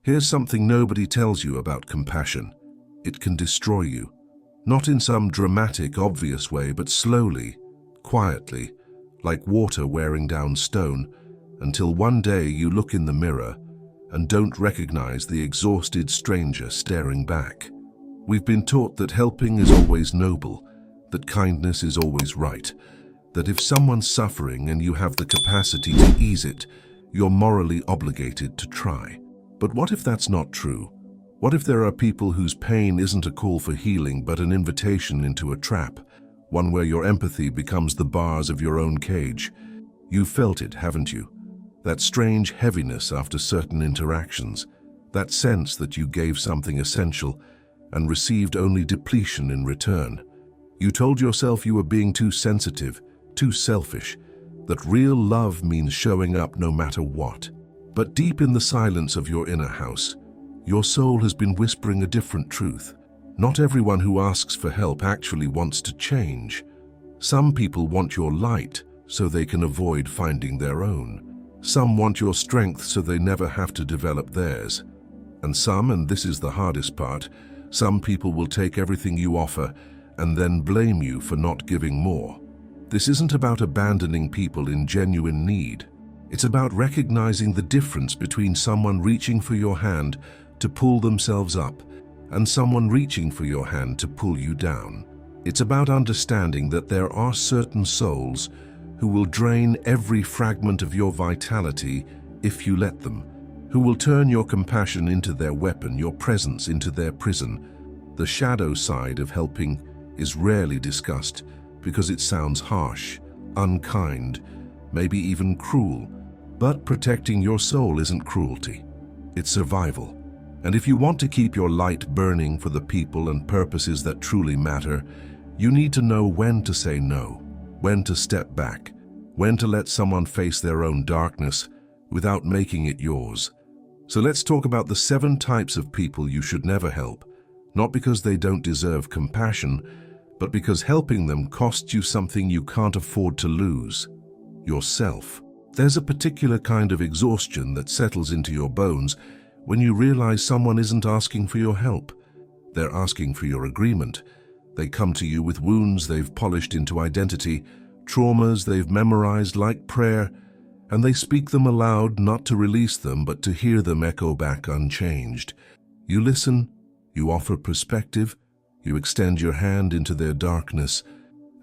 Here's something nobody tells you about compassion. It can destroy you. Not in some dramatic, obvious way, but slowly, quietly, like water wearing down stone, until one day you look in the mirror and don't recognize the exhausted stranger staring back. We've been taught that helping is always noble, that kindness is always right, that if someone's suffering and you have the capacity to ease it, you're morally obligated to try. But what if that's not true? What if there are people whose pain isn't a call for healing but an invitation into a trap, one where your empathy becomes the bars of your own cage? You've felt it, haven't you? That strange heaviness after certain interactions, that sense that you gave something essential and received only depletion in return. You told yourself you were being too sensitive, too selfish, that real love means showing up no matter what. But deep in the silence of your inner house, your soul has been whispering a different truth. Not everyone who asks for help actually wants to change. Some people want your light so they can avoid finding their own. Some want your strength so they never have to develop theirs. And some, and this is the hardest part, some people will take everything you offer and then blame you for not giving more. This isn't about abandoning people in genuine need. It's about recognizing the difference between someone reaching for your hand to pull themselves up and someone reaching for your hand to pull you down. It's about understanding that there are certain souls who will drain every fragment of your vitality if you let them, who will turn your compassion into their weapon, your presence into their prison. The shadow side of helping is rarely discussed because it sounds harsh, unkind, maybe even cruel. But protecting your soul isn't cruelty, it's survival. And if you want to keep your light burning for the people and purposes that truly matter, you need to know when to say no, when to step back, when to let someone face their own darkness without making it yours. So let's talk about the 7 types of people you should never help, not because they don't deserve compassion, but because helping them costs you something you can't afford to lose: yourself. There's a particular kind of exhaustion that settles into your bones when you realize someone isn't asking for your help. They're asking for your agreement. They come to you with wounds they've polished into identity, traumas they've memorized like prayer, and they speak them aloud not to release them but to hear them echo back unchanged. You listen, you offer perspective, you extend your hand into their darkness,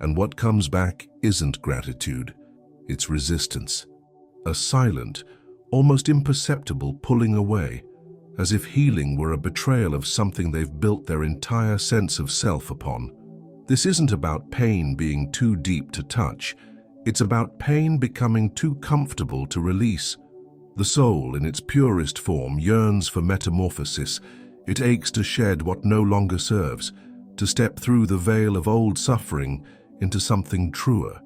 and what comes back isn't gratitude, it's resistance. A silent, almost imperceptible pulling away, as if healing were a betrayal of something they've built their entire sense of self upon. This isn't about pain being too deep to touch, it's about pain becoming too comfortable to release. The soul, in its purest form, yearns for metamorphosis. It aches to shed what no longer serves, to step through the veil of old suffering into something truer.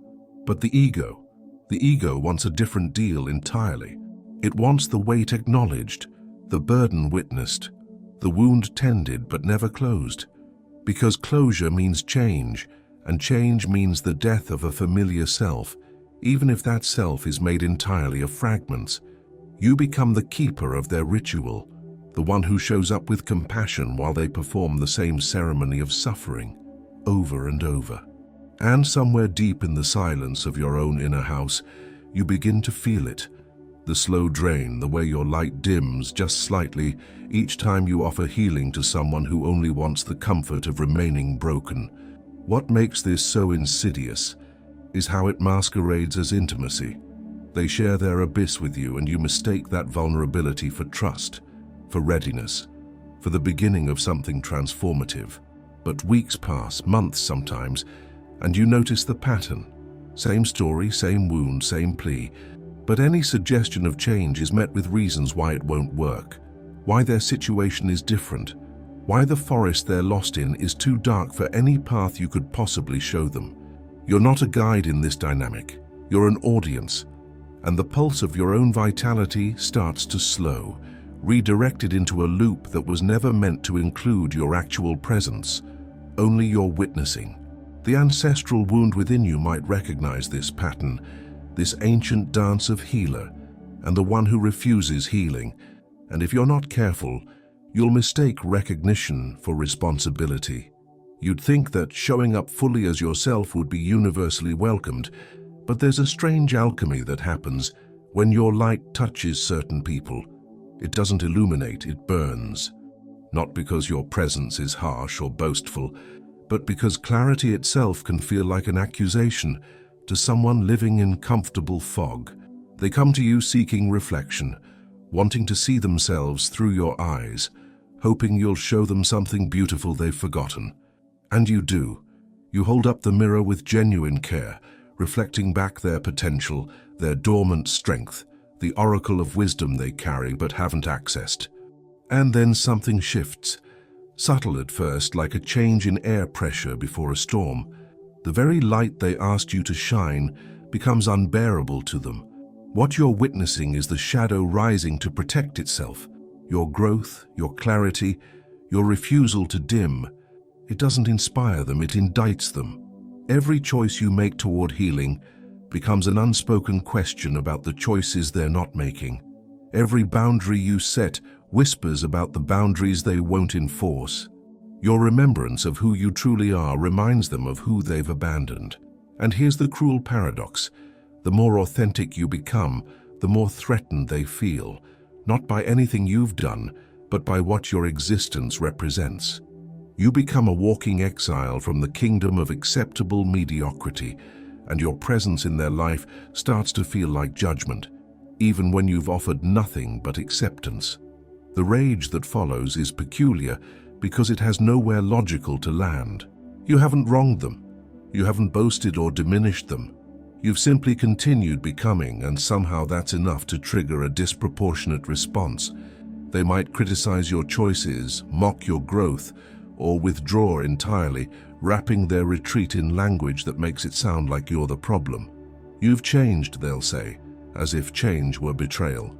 But the ego wants a different deal entirely. It wants the weight acknowledged, the burden witnessed, the wound tended but never closed. Because closure means change, and change means the death of a familiar self, even if that self is made entirely of fragments. You become the keeper of their ritual, the one who shows up with compassion while they perform the same ceremony of suffering, over and over. And somewhere deep in the silence of your own inner house, you begin to feel it. The slow drain, the way your light dims just slightly each time you offer healing to someone who only wants the comfort of remaining broken. What makes this so insidious is how it masquerades as intimacy. They share their abyss with you and you mistake that vulnerability for trust, for readiness, for the beginning of something transformative. But weeks pass, months sometimes, and you notice the pattern. Same story, same wound, same plea. But any suggestion of change is met with reasons why it won't work, why their situation is different, why the forest they're lost in is too dark for any path you could possibly show them. You're not a guide in this dynamic, you're an audience, and the pulse of your own vitality starts to slow, redirected into a loop that was never meant to include your actual presence, only your witnessing. The ancestral wound within you might recognize this pattern, this ancient dance of healer, and the one who refuses healing, And if you're not careful, you'll mistake recognition for responsibility. You'd think that showing up fully as yourself would be universally welcomed, but there's a strange alchemy that happens when your light touches certain people. It doesn't illuminate, it burns. Not because your presence is harsh or boastful, but because clarity itself can feel like an accusation to someone living in comfortable fog. They come to you seeking reflection, wanting to see themselves through your eyes, hoping you'll show them something beautiful they've forgotten. And you do. You hold up the mirror with genuine care, reflecting back their potential, their dormant strength, the oracle of wisdom they carry but haven't accessed. And then something shifts, subtle at first, like a change in air pressure before a storm. The very light they asked you to shine becomes unbearable to them. What you're witnessing is the shadow rising to protect itself. Your growth, your clarity, your refusal to dim. It doesn't inspire them, it indicts them. Every choice you make toward healing becomes an unspoken question about the choices they're not making. Every boundary you set whispers about the boundaries they won't enforce. Your remembrance of who you truly are reminds them of who they've abandoned. And here's the cruel paradox. The more authentic you become, the more threatened they feel, not by anything you've done, but by what your existence represents. You become a walking exile from the kingdom of acceptable mediocrity, and your presence in their life starts to feel like judgment, even when you've offered nothing but acceptance. The rage that follows is peculiar because it has nowhere logical to land. You haven't wronged them. You haven't boasted or diminished them. You've simply continued becoming, and somehow that's enough to trigger a disproportionate response. They might criticize your choices, mock your growth, or withdraw entirely, wrapping their retreat in language that makes it sound like you're the problem. You've changed, they'll say, as if change were betrayal.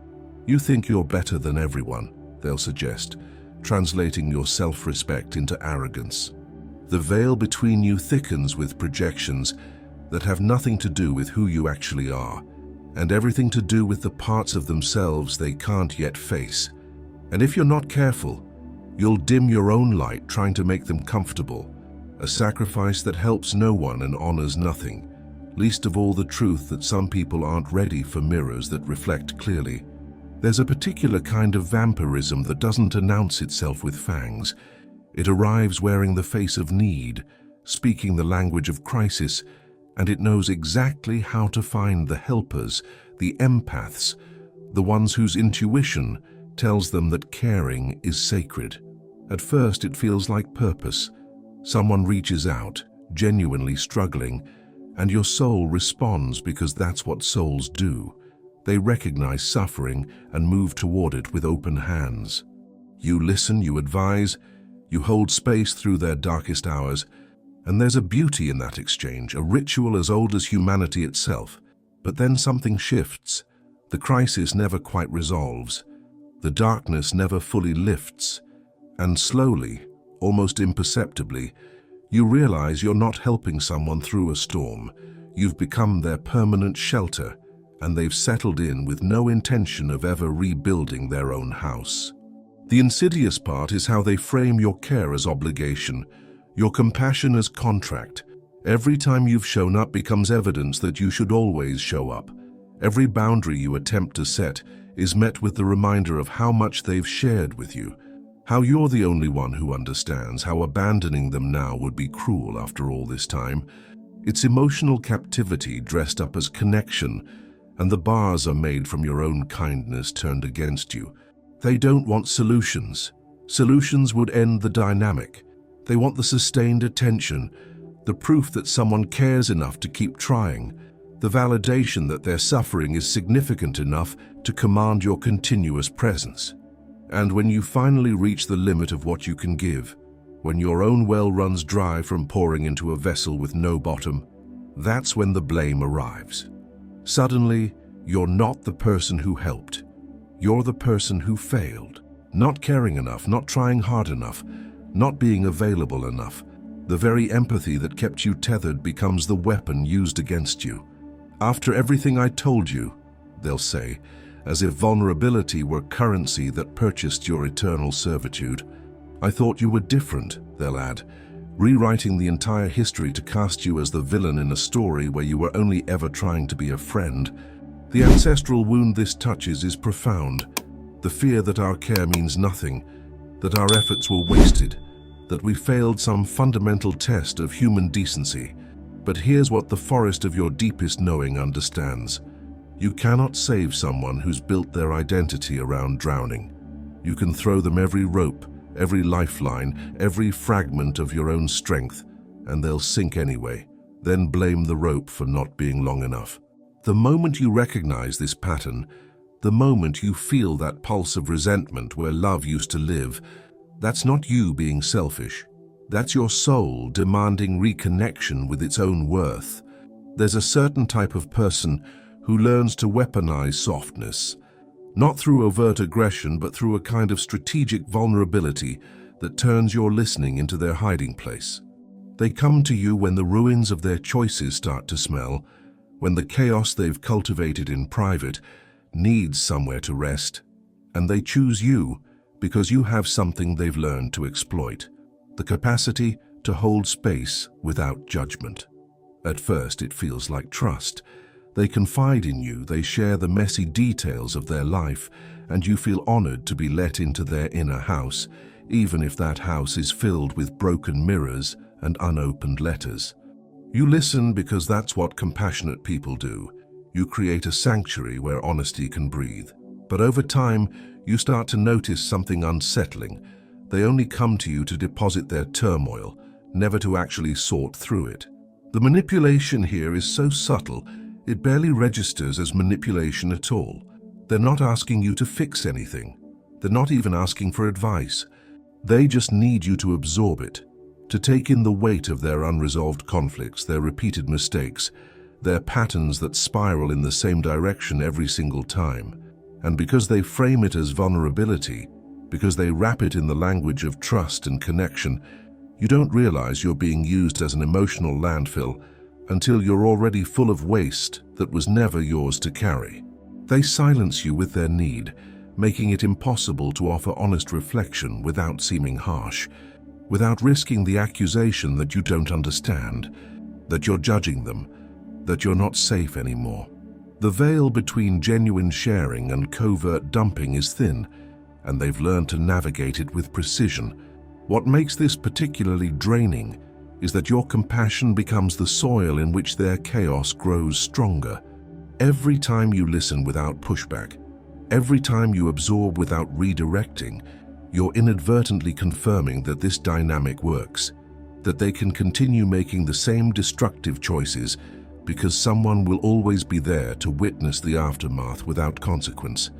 You think you're better than everyone, they'll suggest, translating your self-respect into arrogance. The veil between you thickens with projections that have nothing to do with who you actually are, and everything to do with the parts of themselves they can't yet face. And if you're not careful, you'll dim your own light trying to make them comfortable, a sacrifice that helps no one and honors nothing, least of all the truth that some people aren't ready for mirrors that reflect clearly. There's a particular kind of vampirism that doesn't announce itself with fangs. It arrives wearing the face of need, speaking the language of crisis, and it knows exactly how to find the helpers, the empaths, the ones whose intuition tells them that caring is sacred. At first it feels like purpose. Someone reaches out, genuinely struggling, and your soul responds because that's what souls do. They recognize suffering and move toward it with open hands. You listen, you advise, you hold space through their darkest hours, and there's a beauty in that exchange, a ritual as old as humanity itself. But then something shifts. The crisis never quite resolves. The darkness never fully lifts. And slowly, almost imperceptibly, you realize you're not helping someone through a storm. You've become their permanent shelter, and they've settled in with no intention of ever rebuilding their own house. The insidious part is how they frame your care as obligation, your compassion as contract. Every time you've shown up becomes evidence that you should always show up. Every boundary you attempt to set is met with the reminder of how much they've shared with you, how you're the only one who understands, how abandoning them now would be cruel after all this time. It's emotional captivity dressed up as connection, and the bars are made from your own kindness turned against you. They don't want solutions. Solutions would end the dynamic. They want the sustained attention, the proof that someone cares enough to keep trying, the validation that their suffering is significant enough to command your continuous presence. And when you finally reach the limit of what you can give, when your own well runs dry from pouring into a vessel with no bottom, that's when the blame arrives. Suddenly, you're not the person who helped. You're the person who failed. Not caring enough, not trying hard enough, not being available enough. The very empathy that kept you tethered becomes the weapon used against you. After everything I told you, they'll say, as if vulnerability were currency that purchased your eternal servitude. "I thought you were different," they'll add, rewriting the entire history to cast you as the villain in a story where you were only ever trying to be a friend. The ancestral wound this touches is profound. The fear that our care means nothing, that our efforts were wasted, that we failed some fundamental test of human decency. But here's what the forest of your deepest knowing understands. You cannot save someone who's built their identity around drowning. You can throw them every rope, every lifeline, every fragment of your own strength, and they'll sink anyway, then blame the rope for not being long enough. The moment you recognize this pattern, the moment you feel that pulse of resentment where love used to live, that's not you being selfish. That's your soul demanding reconnection with its own worth. There's a certain type of person who learns to weaponize softness, not through overt aggression, but through a kind of strategic vulnerability that turns your listening into their hiding place. They come to you when the ruins of their choices start to smell, when the chaos they've cultivated in private needs somewhere to rest, and they choose you because you have something they've learned to exploit, the capacity to hold space without judgment. At first, it feels like trust. They confide in you, they share the messy details of their life, and you feel honored to be let into their inner house, even if that house is filled with broken mirrors and unopened letters. You listen because that's what compassionate people do. You create a sanctuary where honesty can breathe. But over time, you start to notice something unsettling. They only come to you to deposit their turmoil, never to actually sort through it. The manipulation here is so subtle, it barely registers as manipulation at all. They're not asking you to fix anything. They're not even asking for advice. They just need you to absorb it, to take in the weight of their unresolved conflicts, their repeated mistakes, their patterns that spiral in the same direction every single time. And because they frame it as vulnerability, because they wrap it in the language of trust and connection, you don't realize you're being used as an emotional landfill until you're already full of waste that was never yours to carry. They silence you with their need, making it impossible to offer honest reflection without seeming harsh, without risking the accusation that you don't understand, that you're judging them, that you're not safe anymore. The veil between genuine sharing and covert dumping is thin, and they've learned to navigate it with precision. What makes this particularly draining is that your compassion becomes the soil in which their chaos grows stronger. Every time you listen without pushback, every time you absorb without redirecting, you're inadvertently confirming that this dynamic works, that they can continue making the same destructive choices because someone will always be there to witness the aftermath without consequence.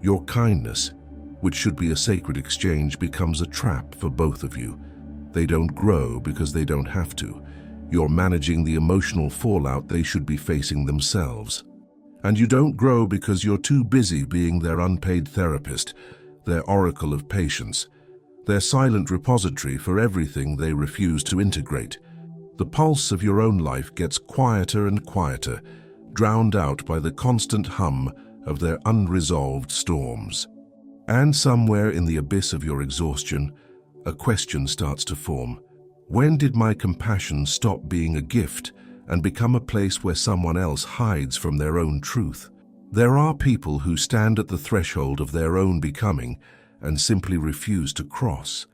Your kindness, which should be a sacred exchange, becomes a trap for both of you. They don't grow because they don't have to. You're managing the emotional fallout they should be facing themselves. And you don't grow because you're too busy being their unpaid therapist, their oracle of patience, their silent repository for everything they refuse to integrate. The pulse of your own life gets quieter and quieter, drowned out by the constant hum of their unresolved storms. And somewhere in the abyss of your exhaustion, a question starts to form. When did my compassion stop being a gift and become a place where someone else hides from their own truth? There are people who stand at the threshold of their own becoming and simply refuse to cross.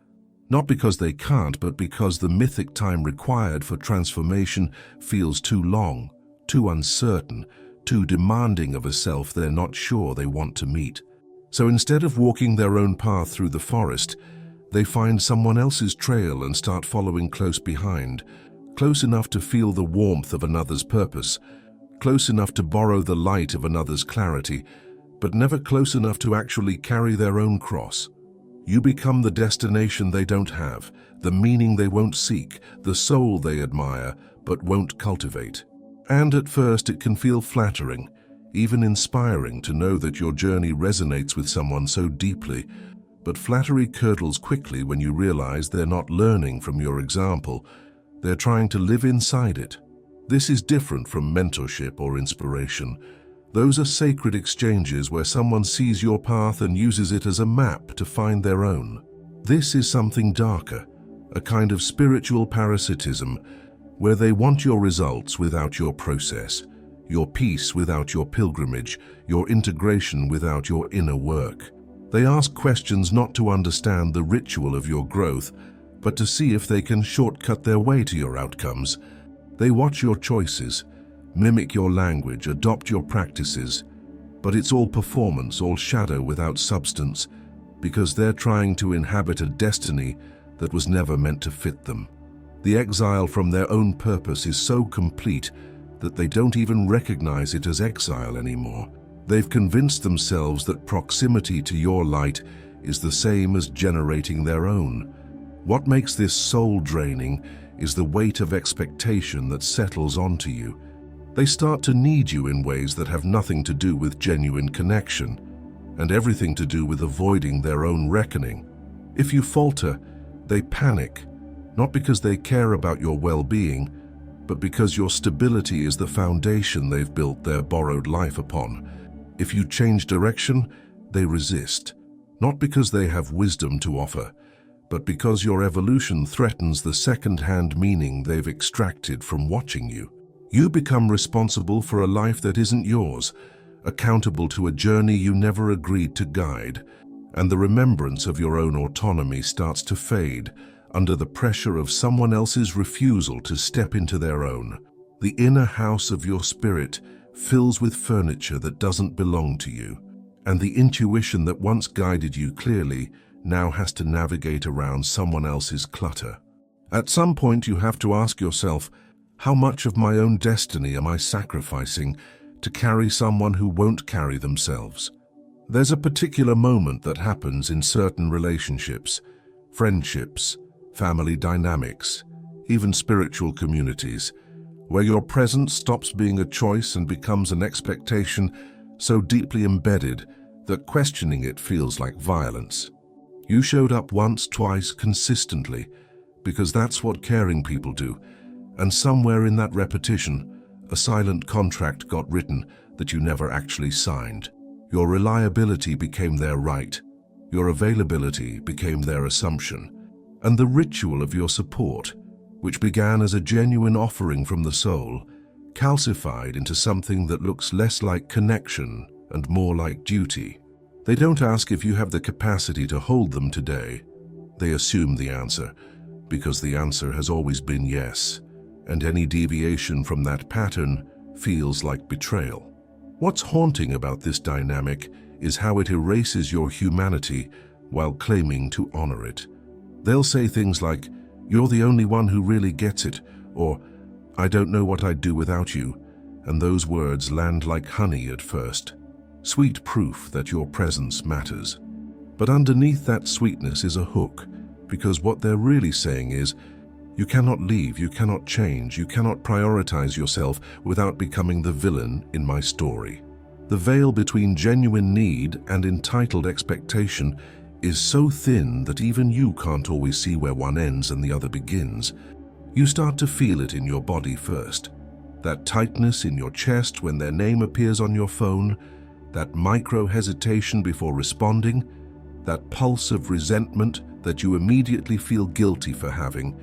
Not because they can't, but because the mythic time required for transformation feels too long, too uncertain, too demanding of a self they're not sure they want to meet. So instead of walking their own path through the forest, they find someone else's trail and start following close behind, close enough to feel the warmth of another's purpose, close enough to borrow the light of another's clarity, but never close enough to actually carry their own cross. You become the destination they don't have, the meaning they won't seek, the soul they admire but won't cultivate. And at first it can feel flattering, even inspiring to know that your journey resonates with someone so deeply, but flattery curdles quickly when you realize they're not learning from your example, they're trying to live inside it. This is different from mentorship or inspiration. Those are sacred exchanges where someone sees your path and uses it as a map to find their own. This is something darker, a kind of spiritual parasitism, where they want your results without your process, your peace without your pilgrimage, your integration without your inner work. They ask questions not to understand the ritual of your growth, but to see if they can shortcut their way to your outcomes. They watch your choices, mimic your language, adopt your practices, but it's all performance, all shadow without substance, because they're trying to inhabit a destiny that was never meant to fit them. The exile from their own purpose is so complete that they don't even recognize it as exile anymore. They've convinced themselves that proximity to your light is the same as generating their own. What makes this soul-draining is the weight of expectation that settles onto you. They start to need you in ways that have nothing to do with genuine connection, and everything to do with avoiding their own reckoning. If you falter, they panic, not because they care about your well-being, but because your stability is the foundation they've built their borrowed life upon. If you change direction, they resist, not because they have wisdom to offer, but because your evolution threatens the second-hand meaning they've extracted from watching you. You become responsible for a life that isn't yours, accountable to a journey you never agreed to guide, and the remembrance of your own autonomy starts to fade under the pressure of someone else's refusal to step into their own. The inner house of your spirit fills with furniture that doesn't belong to you, and the intuition that once guided you clearly now has to navigate around someone else's clutter. At some point you have to ask yourself, how much of my own destiny am I sacrificing to carry someone who won't carry themselves? There's a particular moment that happens in certain relationships, friendships, family dynamics, even spiritual communities, where your presence stops being a choice and becomes an expectation so deeply embedded that questioning it feels like violence. You showed up once, twice, consistently, because that's what caring people do, and somewhere in that repetition, a silent contract got written that you never actually signed. Your reliability became their right, your availability became their assumption, and the ritual of your support, which began as a genuine offering from the soul, calcified into something that looks less like connection and more like duty. They don't ask if you have the capacity to hold them today. They assume the answer, because the answer has always been yes, and any deviation from that pattern feels like betrayal. What's haunting about this dynamic is how it erases your humanity while claiming to honor it. They'll say things like, "You're the only one who really gets it," or "I don't know what I'd do without you," and those words land like honey at first, sweet proof that your presence matters. But underneath that sweetness is a hook, because what they're really saying is, you cannot leave, you cannot change, you cannot prioritize yourself without becoming the villain in my story. The veil between genuine need and entitled expectation is so thin that even you can't always see where one ends and the other begins. You start to feel it in your body first. That tightness in your chest when their name appears on your phone, that micro-hesitation before responding, that pulse of resentment that you immediately feel guilty for having,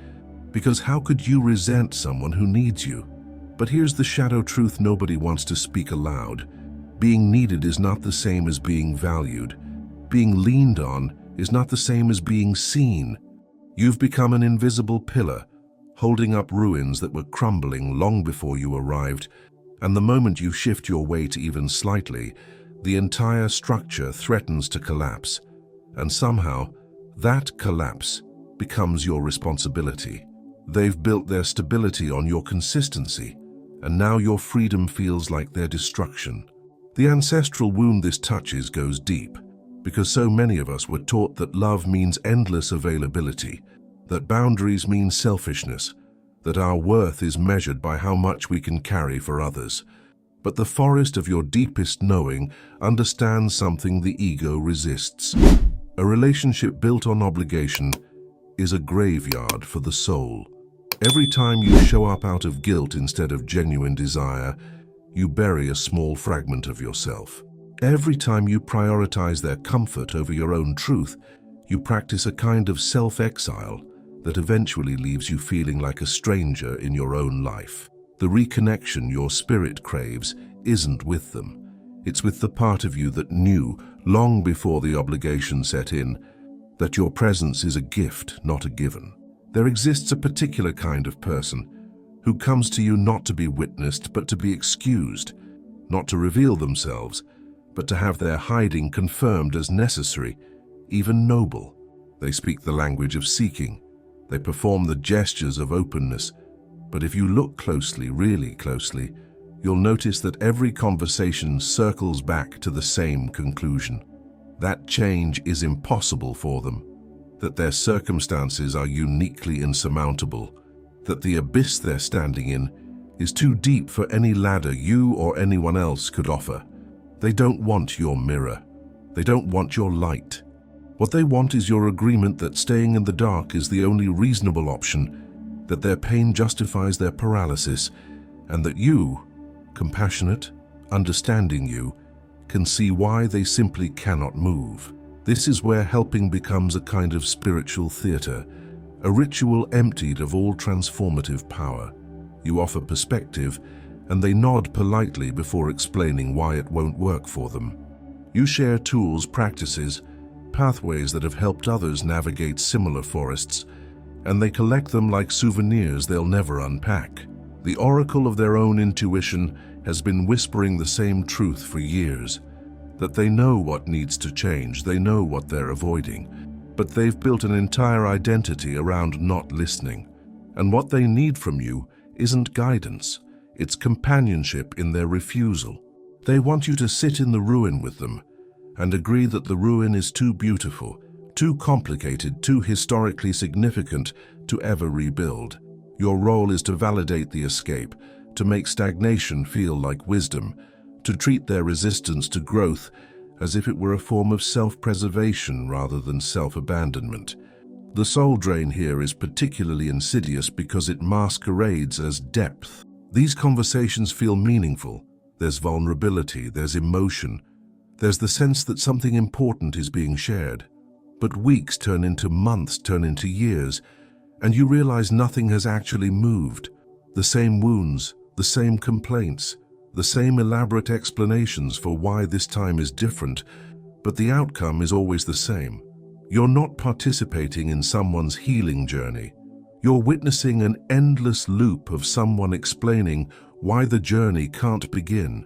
because how could you resent someone who needs you? But here's the shadow truth nobody wants to speak aloud. Being needed is not the same as being valued. Being leaned on is not the same as being seen. You've become an invisible pillar, holding up ruins that were crumbling long before you arrived, and the moment you shift your weight even slightly, the entire structure threatens to collapse, and somehow that collapse becomes your responsibility. They've built their stability on your consistency, and now your freedom feels like their destruction. The ancestral wound this touches goes deep, because so many of us were taught that love means endless availability, that boundaries mean selfishness, that our worth is measured by how much we can carry for others. But the forest of your deepest knowing understands something the ego resists. A relationship built on obligation is a graveyard for the soul. Every time you show up out of guilt instead of genuine desire, you bury a small fragment of yourself. Every time you prioritize their comfort over your own truth, you practice a kind of self-exile that eventually leaves you feeling like a stranger in your own life. The reconnection your spirit craves isn't with them. It's with the part of you that knew, long before the obligation set in, that your presence is a gift, not a given. There exists a particular kind of person who comes to you not to be witnessed, but to be excused, not to reveal themselves, but to have their hiding confirmed as necessary, even noble. They speak the language of seeking. They perform the gestures of openness. But if you look closely, really closely, you'll notice that every conversation circles back to the same conclusion. That change is impossible for them, that their circumstances are uniquely insurmountable, that the abyss they're standing in is too deep for any ladder you or anyone else could offer. They don't want your mirror. They don't want your light. What they want is your agreement that staying in the dark is the only reasonable option, that their pain justifies their paralysis, and that you, compassionate, understanding you, can see why they simply cannot move. This is where helping becomes a kind of spiritual theater, a ritual emptied of all transformative power. You offer perspective, and they nod politely before explaining why it won't work for them. You share tools, practices, pathways that have helped others navigate similar forests, and they collect them like souvenirs they'll never unpack. The oracle of their own intuition has been whispering the same truth for years, that they know what needs to change, they know what they're avoiding, but they've built an entire identity around not listening. And what they need from you isn't guidance, it's companionship in their refusal. They want you to sit in the ruin with them and agree that the ruin is too beautiful, too complicated, too historically significant to ever rebuild. Your role is to validate the escape, to make stagnation feel like wisdom, to treat their resistance to growth as if it were a form of self-preservation rather than self-abandonment. The soul drain here is particularly insidious because it masquerades as depth. These conversations feel meaningful. There's vulnerability, there's emotion, there's the sense that something important is being shared. But weeks turn into months, turn into years, and you realize nothing has actually moved. The same wounds, the same complaints, the same elaborate explanations for why this time is different, but the outcome is always the same. You're not participating in someone's healing journey. You're witnessing an endless loop of someone explaining why the journey can't begin.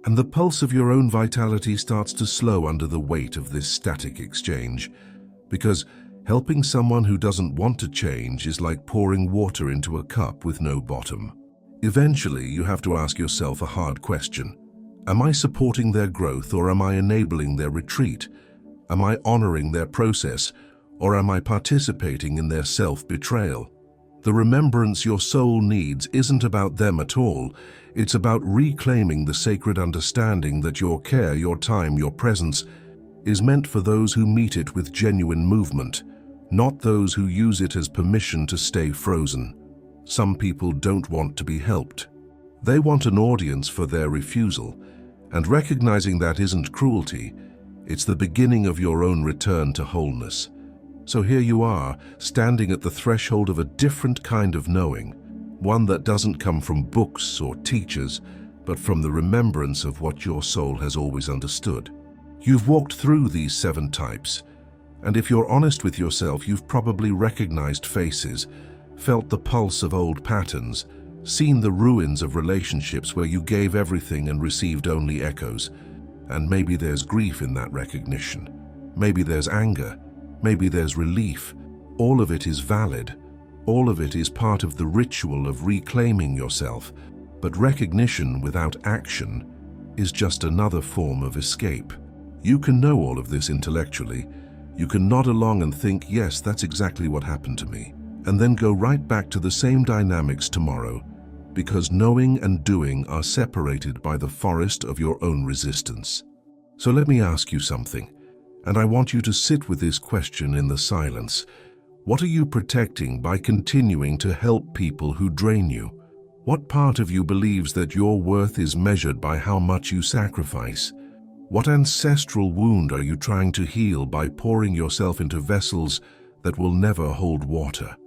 And the pulse of your own vitality starts to slow under the weight of this static exchange, because helping someone who doesn't want to change is like pouring water into a cup with no bottom. Eventually, you have to ask yourself a hard question. Am I supporting their growth, or am I enabling their retreat? Am I honoring their process, or am I participating in their self-betrayal? The remembrance your soul needs isn't about them at all. It's about reclaiming the sacred understanding that your care, your time, your presence is meant for those who meet it with genuine movement, not those who use it as permission to stay frozen. Some people don't want to be helped. They want an audience for their refusal, and recognizing that isn't cruelty, it's the beginning of your own return to wholeness. So here you are, standing at the threshold of a different kind of knowing, one that doesn't come from books or teachers, but from the remembrance of what your soul has always understood. You've walked through these 7 types, and if you're honest with yourself, you've probably recognized faces, felt the pulse of old patterns, seen the ruins of relationships where you gave everything and received only echoes. And maybe there's grief in that recognition. Maybe there's anger. Maybe there's relief. All of it is valid. All of it is part of the ritual of reclaiming yourself. But recognition without action is just another form of escape. You can know all of this intellectually. You can nod along and think, yes, that's exactly what happened to me, and then go right back to the same dynamics tomorrow, because knowing and doing are separated by the forest of your own resistance. So let me ask you something, and I want you to sit with this question in the silence. What are you protecting by continuing to help people who drain you? What part of you believes that your worth is measured by how much you sacrifice? What ancestral wound are you trying to heal by pouring yourself into vessels that will never hold water?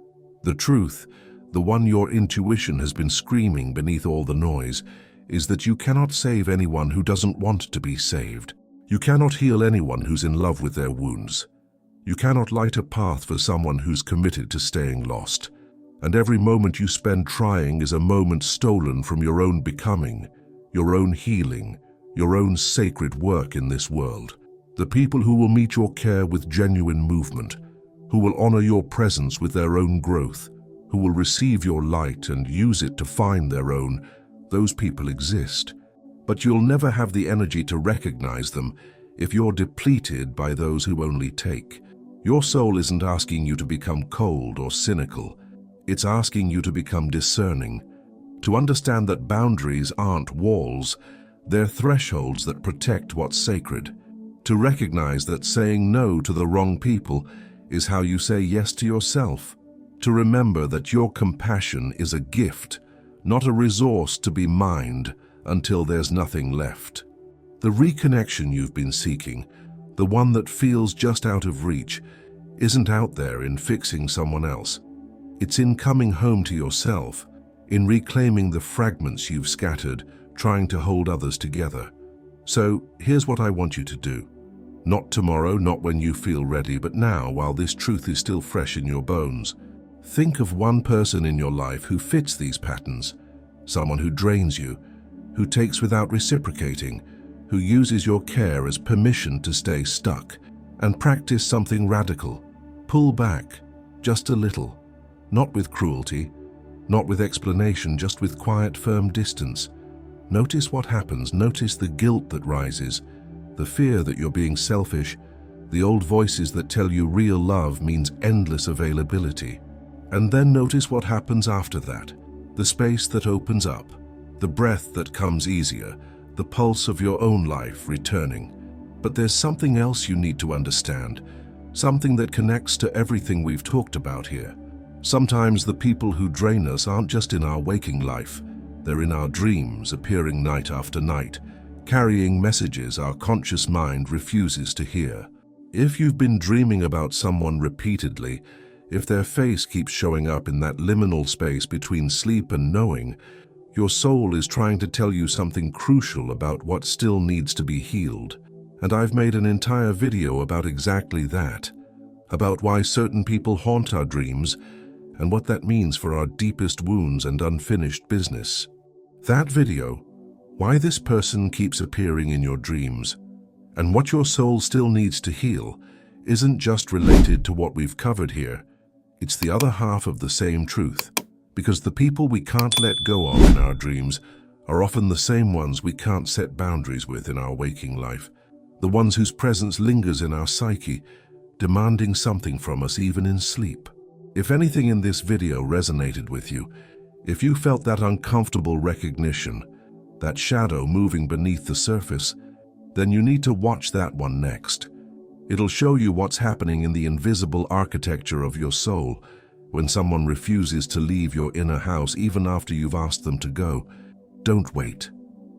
The truth, the one your intuition has been screaming beneath all the noise, is that you cannot save anyone who doesn't want to be saved. You cannot heal anyone who's in love with their wounds. You cannot light a path for someone who's committed to staying lost. And every moment you spend trying is a moment stolen from your own becoming, your own healing, your own sacred work in this world. The people who will meet your care with genuine movement, who will honor your presence with their own growth, who will receive your light and use it to find their own, those people exist. But you'll never have the energy to recognize them if you're depleted by those who only take. Your soul isn't asking you to become cold or cynical. It's asking you to become discerning, to understand that boundaries aren't walls, they're thresholds that protect what's sacred, to recognize that saying no to the wrong people is how you say yes to yourself, to remember that your compassion is a gift, not a resource to be mined until there's nothing left. The reconnection you've been seeking, the one that feels just out of reach, isn't out there in fixing someone else. It's in coming home to yourself, in reclaiming the fragments you've scattered, trying to hold others together. So here's what I want you to do. Not tomorrow, not when you feel ready, but now, while this truth is still fresh in your bones. Think of one person in your life who fits these patterns, someone who drains you, who takes without reciprocating, who uses your care as permission to stay stuck, and practice something radical. Pull back, just a little. Not with cruelty, not with explanation, just with quiet, firm distance. Notice what happens, notice the guilt that rises, the fear that you're being selfish, the old voices that tell you real love means endless availability. And then notice what happens after that, the space that opens up, the breath that comes easier, the pulse of your own life returning. But there's something else you need to understand, something that connects to everything we've talked about here. Sometimes the people who drain us aren't just in our waking life, they're in our dreams, appearing night after night, carrying messages our conscious mind refuses to hear. If you've been dreaming about someone repeatedly, if their face keeps showing up in that liminal space between sleep and knowing, your soul is trying to tell you something crucial about what still needs to be healed. And I've made an entire video about exactly that, about why certain people haunt our dreams and what that means for our deepest wounds and unfinished business. That video, why this person keeps appearing in your dreams, and what your soul still needs to heal, isn't just related to what we've covered here. It's the other half of the same truth, because the people we can't let go of in our dreams are often the same ones we can't set boundaries with in our waking life, the ones whose presence lingers in our psyche, demanding something from us even in sleep. If anything in this video resonated with you, if you felt that uncomfortable recognition, that shadow moving beneath the surface, then you need to watch that one next. It'll show you what's happening in the invisible architecture of your soul when someone refuses to leave your inner house even after you've asked them to go. Don't wait.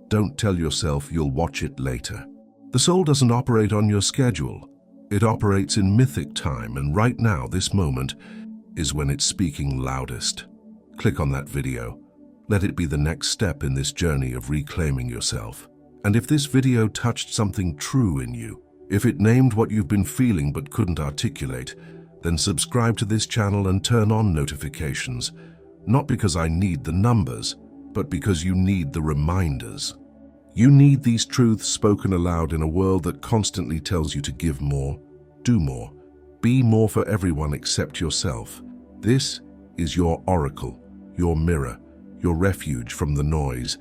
Don't tell yourself you'll watch it later. The soul doesn't operate on your schedule. It operates in mythic time, and right now, this moment, is when it's speaking loudest. Click on that video. Let it be the next step in this journey of reclaiming yourself. And if this video touched something true in you, if it named what you've been feeling but couldn't articulate, then subscribe to this channel and turn on notifications. Not because I need the numbers, but because you need the reminders. You need these truths spoken aloud in a world that constantly tells you to give more, do more, be more for everyone except yourself. This is your oracle, your mirror, your refuge from the noise.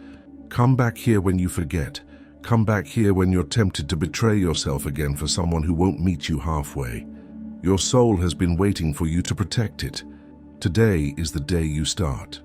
Come back here when you forget. Come back here when you're tempted to betray yourself again for someone who won't meet you halfway. Your soul has been waiting for you to protect it. Today is the day you start.